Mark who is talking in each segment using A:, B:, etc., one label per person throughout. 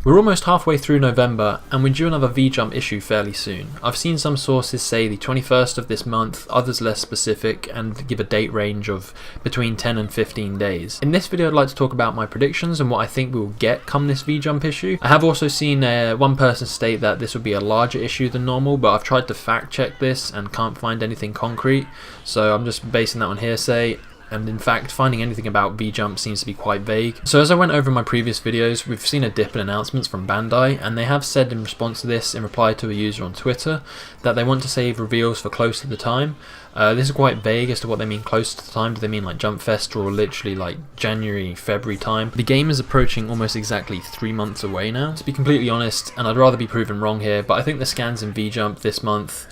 A: We're almost halfway through November and we're due another V-Jump issue fairly soon. I've seen some sources say the 21st of this month, others less specific and give a date range of between 10 and 15 days. In this video I'd like to talk about my predictions and what I think we'll get come this V-Jump issue. I have also seen one person state that this would be a larger issue than normal, but I've tried to fact check this and can't find anything concrete, so I'm just basing that on hearsay. And in fact, finding anything about V-Jump seems to be quite vague. So as I went over in my previous videos, we've seen a dip in announcements from Bandai, and they have said in response to this, in reply to a user on Twitter, that they want to save reveals for close to the time. This is quite vague as to what they mean close to the time. Do they mean like Jump Fest or literally like January, February time? The game is approaching almost exactly 3 months away now, to be completely honest, and I'd rather be proven wrong here, but I think the scans in V-Jump this month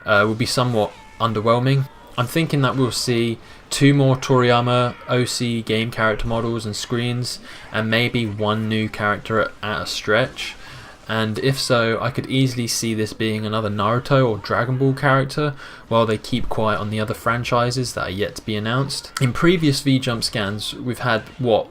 A: will be somewhat underwhelming. I'm thinking that we'll see 2 more Toriyama OC game character models and screens, and maybe 1 new character at a stretch. And if so, I could easily see this being another Naruto or Dragon Ball character, while they keep quiet on the other franchises that are yet to be announced. In previous V-Jump scans, we've had,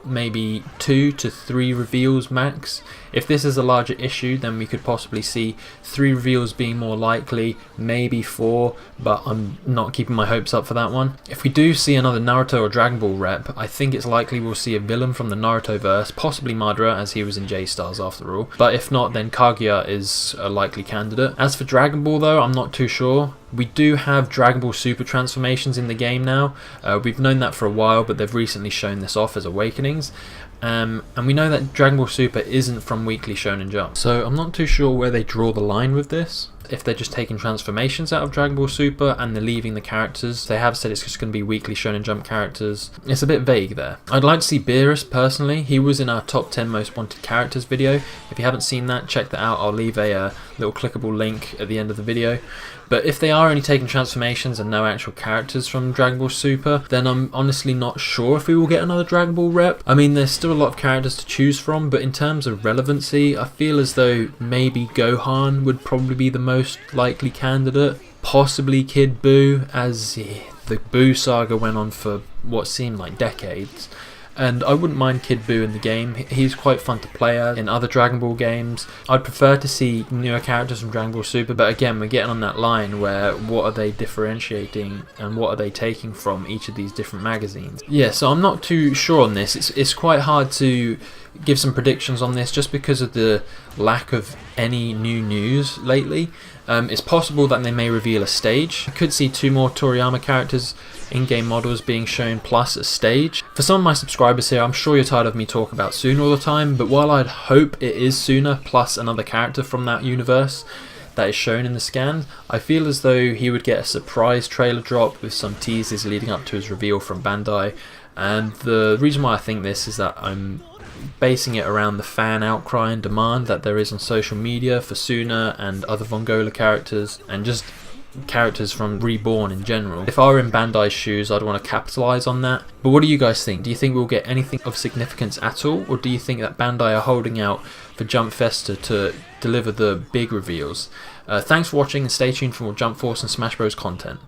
A: maybe 2 to 3 reveals max. If this is a larger issue, then we could possibly see 3 reveals being more likely, maybe 4, but I'm not keeping my hopes up for that one. If we do see another Naruto or Dragon Ball rep, I think it's likely we'll see a villain from the Naruto verse, possibly Madara, as he was in J-Stars after all. But if not, then Kaguya is a likely candidate. As for Dragon Ball though, I'm not too sure. We do have Dragon Ball Super transformations in the game now. We've known that for a while, but they've recently shown this off as Awakenings. And we know that Dragon Ball Super isn't from Weekly Shonen Jump, so I'm not too sure where they draw the line with this. If they're just taking transformations out of Dragon Ball Super and they're leaving the characters. They have said it's just going to be Weekly Shonen Jump characters. It's a bit vague there. I'd like to see Beerus personally. He was in our top 10 most wanted characters video. If you haven't seen that, check that out. I'll leave a little clickable link at the end of the video. But if they are only taking transformations and no actual characters from Dragon Ball Super, then I'm honestly not sure if we will get another Dragon Ball rep. I mean, there's still a lot of characters to choose from, but in terms of relevancy, I feel as though maybe Gohan would probably be the most likely candidate. Possibly Kid Buu, as the Buu saga went on for what seemed like decades. And I wouldn't mind Kid Buu in the game. He's quite fun to play as in other Dragon Ball games. I'd prefer to see newer characters from Dragon Ball Super, but again, we're getting on that line where what are they differentiating and what are they taking from each of these different magazines. Yeah, so I'm not too sure on this. It's quite hard to give some predictions on this just because of the lack of any new news lately. It's possible that they may reveal a stage. I could see 2 more Toriyama characters in-game models being shown plus a stage. For some of my subscribers here, I'm sure you're tired of me talking about Sooner all the time, but while I'd hope it is Sooner plus another character from that universe that is shown in the scan, I feel as though he would get a surprise trailer drop with some teasers leading up to his reveal from Bandai. And the reason why I think this is that I'm basing it around the fan outcry and demand that there is on social media for Suna and other Vongola characters, and just characters from Reborn in general. If I were in Bandai's shoes, I'd want to capitalise on that. But what do you guys think? Do you think we'll get anything of significance at all, or do you think that Bandai are holding out for Jump Festa to deliver the big reveals? Thanks for watching, and stay tuned for more Jump Force and Smash Bros content.